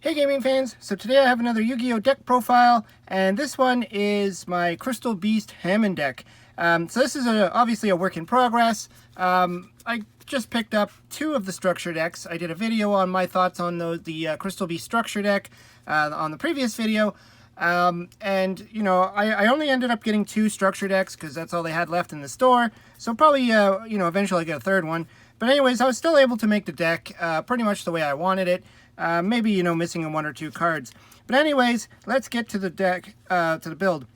Hey gaming fans, so today I have another Yu-Gi-Oh deck profile, and this one is my Crystal Beast Hamon deck. So this is obviously a work in progress. I just picked up two of the structure decks. I did a video on my thoughts on the Crystal Beast structure deck on the previous video. And you know, I only ended up getting two structure decks because that's all they had left in the store. So probably, you know, eventually I get a third one. But anyways, I was still able to make the deck pretty much the way I wanted it. Maybe, you know, missing one or two cards. But anyways, let's get to the deck, to the build.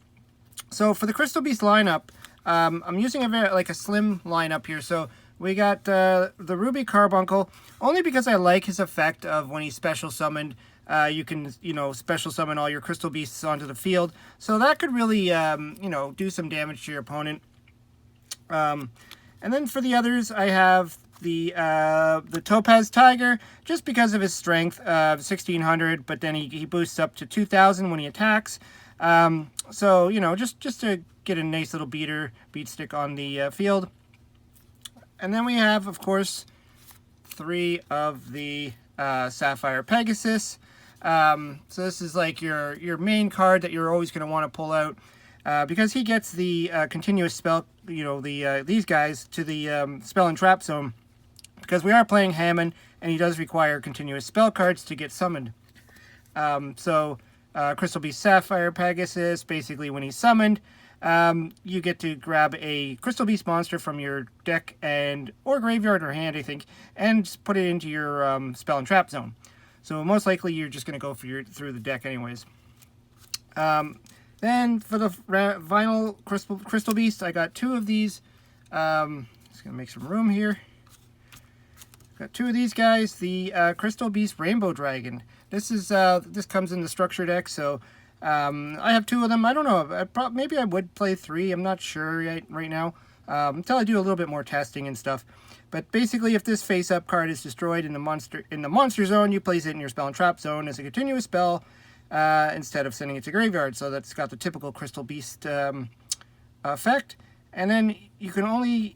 So for the Crystal Beast lineup, I'm using a slim lineup here. So we got the Ruby Carbuncle, only because I like his effect of when he's special summoned. You can, you know, special summon all your Crystal Beasts onto the field. So that could really, you know, do some damage to your opponent. And then for the others, I have the Topaz Tiger, just because of his strength of 1600, but then he boosts up to 2000 when he attacks. So, you know, just to get a nice little beat stick on the field. And then we have, of course, three of the Sapphire Pegasus. So this is like your main card that you're always going to want to pull out. Because he gets the continuous spell, you know, these guys to the spell and trap zone. Because we are playing Hamon, and he does require continuous spell cards to get summoned. Crystal Beast Sapphire Pegasus, basically when he's summoned, you get to grab a Crystal Beast monster from your deck or graveyard or hand, I think, and put it into your spell and trap zone. So most likely you're just going to go through the deck anyways. Then for the vinyl Crystal Beast, I got two of these. Just going to make some room here. Got two of these guys. The Crystal Beast Rainbow Dragon. This comes in the structure deck, so I have two of them. I don't know. Maybe I would play three. I'm not sure right now until I do a little bit more testing and stuff. But basically, if this face-up card is destroyed in the monster zone, you place it in your spell and trap zone as a continuous spell. Instead of sending it to graveyard. So that's got the typical Crystal Beast effect. And then you can only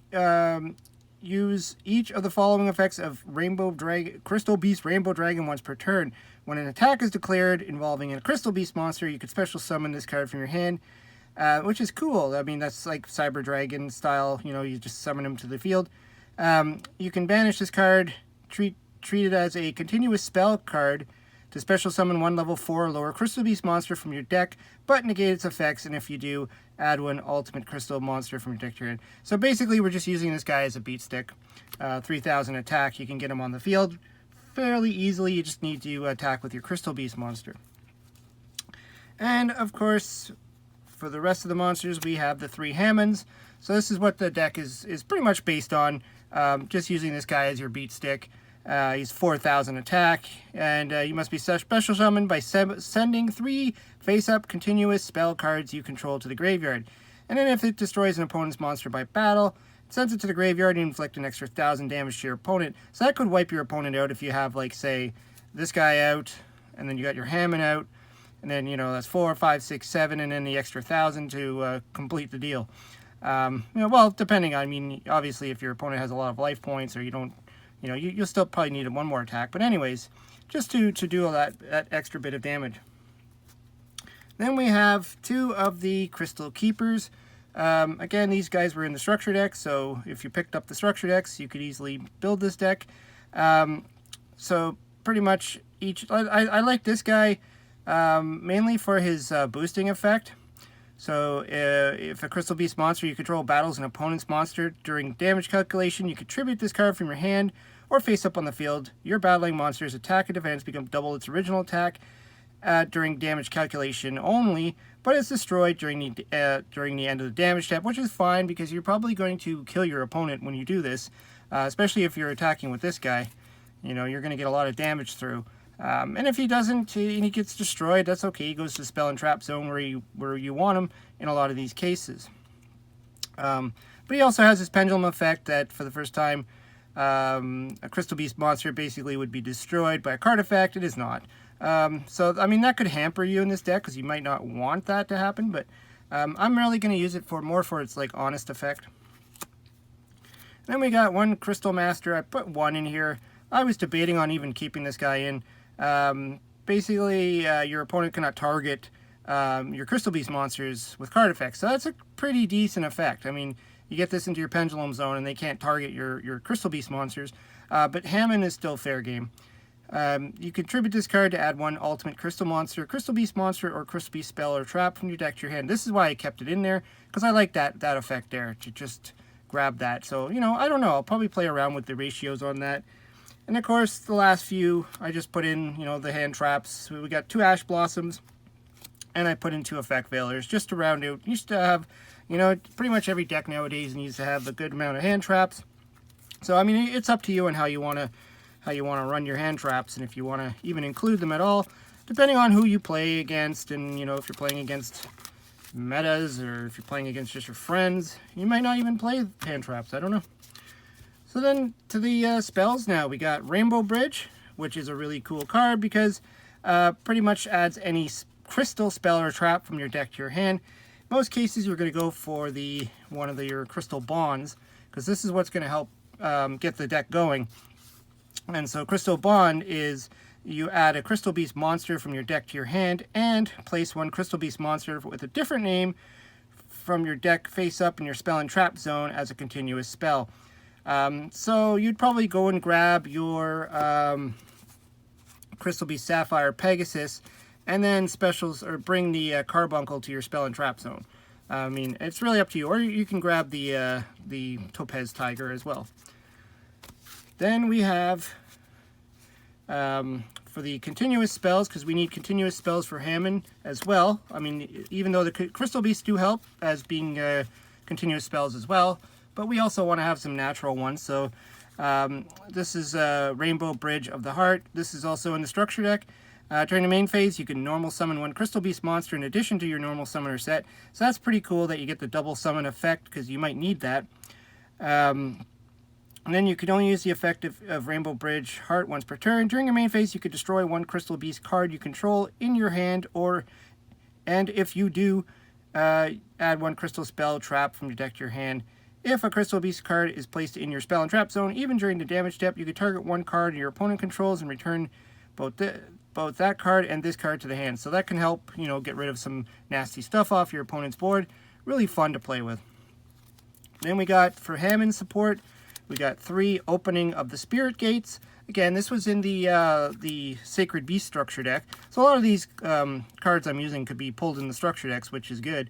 use each of the following effects of Crystal Beast Rainbow Dragon once per turn. When an attack is declared involving a Crystal Beast monster, you can special summon this card from your hand, which is cool. I mean, that's like Cyber Dragon style. You know, you just summon him to the field. You can banish this card, treat it as a continuous spell card, to special summon one level 4 or lower Crystal Beast monster from your deck, but negate its effects, and if you do, add one ultimate crystal monster from your deck to your hand. So basically, we're just using this guy as a beat stick. 3000 attack, you can get him on the field fairly easily. You just need to attack with your Crystal Beast monster. And of course, for the rest of the monsters, we have the three Hamons. So this is what the deck is pretty much based on, just using this guy as your beat stick. He's 4000 attack, and you must be special summoned by sending 3 face-up continuous spell cards you control to the graveyard. And then if it destroys an opponent's monster by battle, it sends it to the graveyard and inflict an extra 1000 damage to your opponent. So that could wipe your opponent out if you have, like, say, this guy out, and then you got your Hamon out, and then, you know, that's 4, 5, 6, 7, and then the extra 1000 to complete the deal. You know, well, depending, I mean, obviously if your opponent has a lot of life points or you don't, you know, you'll still probably need one more attack. But anyways, just to do all that extra bit of damage. Then we have two of the Crystal Keepers. Again, these guys were in the structure deck, so if you picked up the structure decks, you could easily build this deck. So pretty much I like this guy mainly for his boosting effect. So if a Crystal Beast monster you control battles an opponent's monster during damage calculation, you contribute this card from your hand or face up on the field. Your battling monster's attack and defense become double its original attack during damage calculation only, but it's destroyed during the end of the damage step, which is fine because you're probably going to kill your opponent when you do this, especially if you're attacking with this guy. You know, you're going to get a lot of damage through. And if he doesn't, and he gets destroyed, that's okay. He goes to the spell and trap zone where you want him in a lot of these cases. But he also has this pendulum effect that for the first time, a Crystal Beast monster basically would be destroyed by a card effect. It is not. So, I mean, that could hamper you in this deck because you might not want that to happen, but I'm really going to use it more for its, like, honest effect. Then we got one Crystal Master. I put one in here. I was debating on even keeping this guy in. basically your opponent cannot target your Crystal Beast monsters with card effects. So that's a pretty decent effect. I mean, you get this into your Pendulum Zone and they can't target your Crystal Beast monsters, but Hamon is still fair game. You contribute this card to add one ultimate crystal monster, Crystal Beast monster, or Crystal Beast spell or trap from your deck to your hand. This is why I kept it in there, because I like that effect there, to just grab that. So, you know, I don't know, I'll probably play around with the ratios on that. And of course, the last few, I just put in, you know, the hand traps. So we got 2 Ash Blossoms, and I put in 2 Effect Veilers, just to round out. Used to have, you know, pretty much every deck nowadays needs to have a good amount of hand traps. So, I mean, it's up to you and how you want to run your hand traps, and if you want to even include them at all, depending on who you play against, and, you know, if you're playing against metas, or if you're playing against just your friends, you might not even play hand traps, I don't know. So then, to the spells now, we got Rainbow Bridge, which is a really cool card, because pretty much adds any crystal spell or trap from your deck to your hand. In most cases, you're going to go for one of your crystal bonds, because this is what's going to help get the deck going. And so Crystal Bond is you add a Crystal Beast monster from your deck to your hand and place one Crystal Beast monster with a different name from your deck face up in your spell and trap zone as a continuous spell. So you'd probably go and grab your Crystal Beast Sapphire Pegasus and then specials or bring the Carbuncle to your spell and trap zone. I mean, it's really up to you. Or you can grab the Topaz Tiger as well. Then we have, for the continuous spells, because we need continuous spells for Hamon as well. I mean, even though the Crystal Beasts do help as being continuous spells as well, but we also want to have some natural ones. So this is Rainbow Bridge of the Heart. This is also in the structure deck. During the main phase, you can normal summon one Crystal Beast monster in addition to your normal summoner set. So that's pretty cool that you get the double summon effect, because you might need that. And then you can only use the effect of Rainbow Bridge Heart once per turn. During your main phase, you could destroy one Crystal Beast card you control in your hand, and if you do, add one Crystal Spell Trap from your deck to your hand. If a Crystal Beast card is placed in your spell and trap zone, even during the damage step, you could target one card your opponent controls and return both that card and this card to the hand. So that can help, you know, get rid of some nasty stuff off your opponent's board. Really fun to play with. Then we got, for Hamon support, we got 3 Opening of the Spirit Gates. Again, this was in the Sacred Beast structure deck. So a lot of these cards I'm using could be pulled in the structure decks, which is good,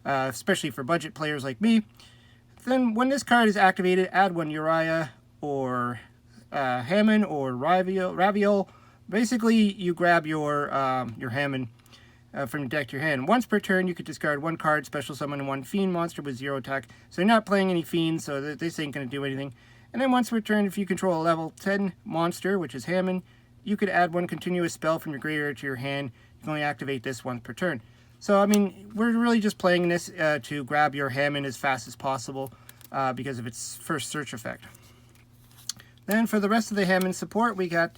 especially for budget players like me. Then when this card is activated, add one Uriah or Hamon or Raviol. Basically, you grab your Hamon from your deck to your hand. Once per turn, you could discard one card, special summon one Fiend monster with 0 attack. So you're not playing any Fiends, so this ain't going to do anything. And then once per turn, if you control a level 10 monster, which is Hamon, you could add one continuous spell from your graveyard to your hand. You can only activate this once per turn. So, I mean, we're really just playing this to grab your Hamon as fast as possible because of its first search effect. Then for the rest of the Hamon support, we got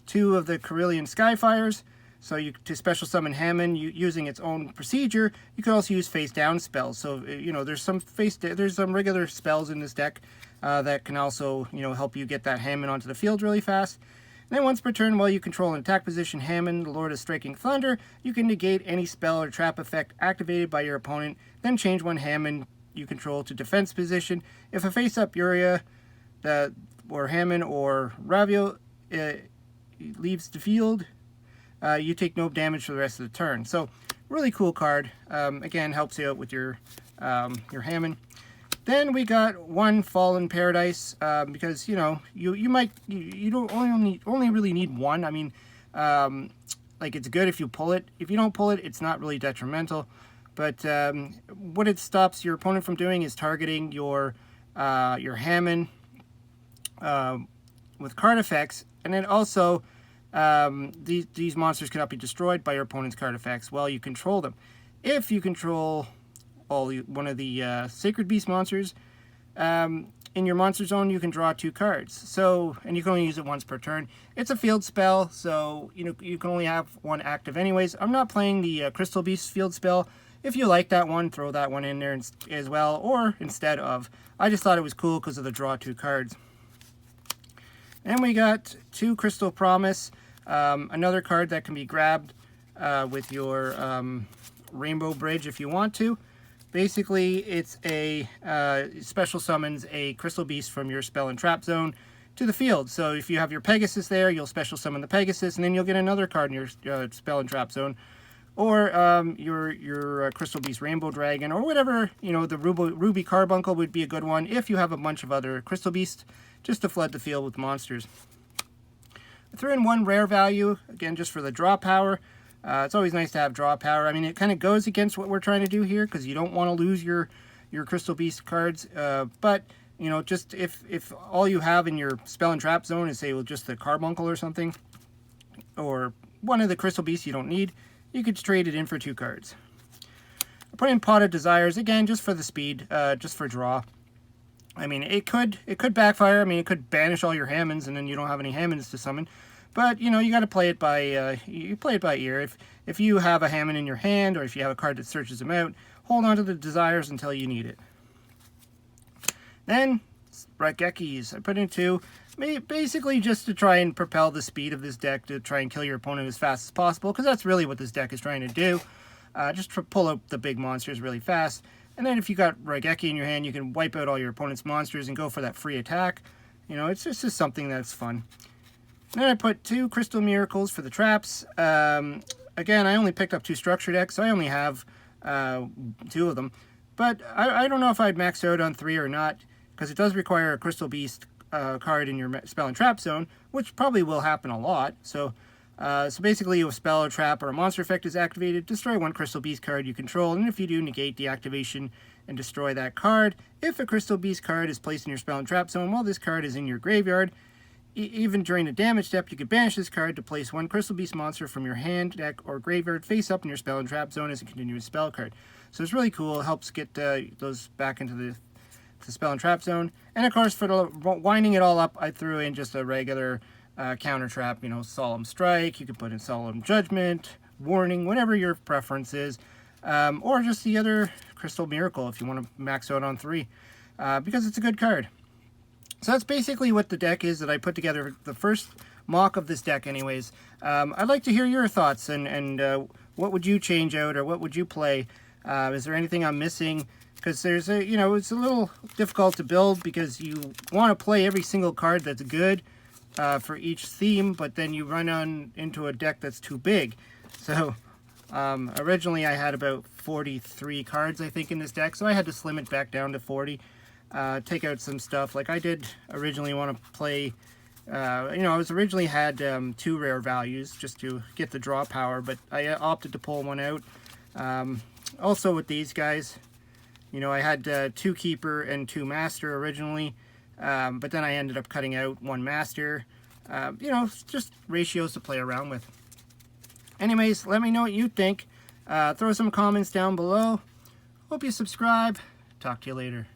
2 of the Carillion Skyfires. So to special summon Hamon using its own procedure, you can also use face down spells. So, you know, there's some regular spells in this deck that can also, you know, help you get that Hamon onto the field really fast. And then once per turn, while you control an attack position Hamon, the Lord of Striking Thunder, you can negate any spell or trap effect activated by your opponent, then change one Hamon you control to defense position. If a face-up Uriah or Hamon or Raviol leaves the field, you take no damage for the rest of the turn. So, really cool card. Again, helps you out with your Hamon. Then we got 1 Fallen Paradise because, you know, you don't only really need 1. I mean, like, it's good if you pull it. If you don't pull it, it's not really detrimental. But what it stops your opponent from doing is targeting your Hamon with card effects, and then also these monsters cannot be destroyed by your opponent's card effects while you control them. If you control one of the Sacred Beast monsters in your monster zone, you can draw 2 cards. So, and you can only use it once per turn. It's a field spell, so you know you can only have 1 active anyways. I'm not playing the Crystal Beast field spell. If you like that one, throw that one in there as well, or instead of. I just thought it was cool because of the draw 2 cards. And we got 2 Crystal Promise. Another card that can be grabbed with your Rainbow Bridge if you want to. Basically, it's a special summons a Crystal Beast from your Spell and Trap zone to the field. So if you have your Pegasus there, you'll special summon the Pegasus, and then you'll get another card in your Spell and Trap zone. Or your Crystal Beast Rainbow Dragon, or whatever, you know, the Ruby Carbuncle would be a good one if you have a bunch of other Crystal Beasts, just to flood the field with monsters. I threw in one rare value, again, just for the draw power. It's always nice to have draw power. I mean, it kind of goes against what we're trying to do here, because you don't want to lose your Crystal Beast cards. But, you know, just if all you have in your Spell and Trap zone is, say, well, just the Carbuncle or something, or one of the Crystal Beasts you don't need, you could trade it in for 2 cards. I put in Pot of Desires, again, just for the speed, just for draw. I mean, it could backfire. I mean, it could banish all your Hamons, and then you don't have any Hamons to summon. But, you know, you got to play it by, you play it by ear. If you have a Hamon in your hand, or if you have a card that searches them out, hold on to the Desires until you need it. Then, Raigekis. I put in 2. Basically just to try and propel the speed of this deck, to try and kill your opponent as fast as possible, because that's really what this deck is trying to do. Just to pull out the big monsters really fast. And then if you got Raigeki in your hand, you can wipe out all your opponent's monsters and go for that free attack. You know, it's just something that's fun. And then I put 2 Crystal Miracles for the traps. Again, I only picked up 2 structure decks, so I only have 2 of them. But I don't know if I'd max out on 3 or not, because it does require a Crystal Beast card in your Spell and Trap zone, which probably will happen a lot. So basically, if a spell, or trap, or a monster effect is activated, destroy 1 Crystal Beast card you control, and if you do, negate the activation and destroy that card. If a Crystal Beast card is placed in your Spell and Trap zone while this card is in your graveyard, even during the damage step, you can banish this card to place 1 Crystal Beast monster from your hand, deck, or graveyard face up in your Spell and Trap zone as a continuous spell card. So it's really cool. It helps get those back into the Spell and Trap zone. And of course, for winding it all up, I threw in just a regular counter trap, you know, Solemn Strike. You could put in Solemn Judgment, Warning, whatever your preference is. Or just the other Crystal Miracle if you want to max out on 3, because it's a good card. So that's basically what the deck is that I put together, the first mock of this deck anyways. I'd like to hear your thoughts, and what would you change out, or what would you play? Is there anything I'm missing? Because there's you know, it's a little difficult to build, because you want to play every single card that's good for each theme, but then you run into a deck that's too big. So originally I had about 43 cards, I think, in this deck, so I had to slim it back down to 40. Take out some stuff. Like, I did originally want to play, you know, I originally had 2 rare values just to get the draw power, but I opted to pull one out. Also with these guys, you know, I had 2 Keeper and 2 Master originally, but then I ended up cutting out 1 Master. You know, just ratios to play around with. Anyways, let me know what you think. Throw some comments down below. Hope you subscribe. Talk to you later.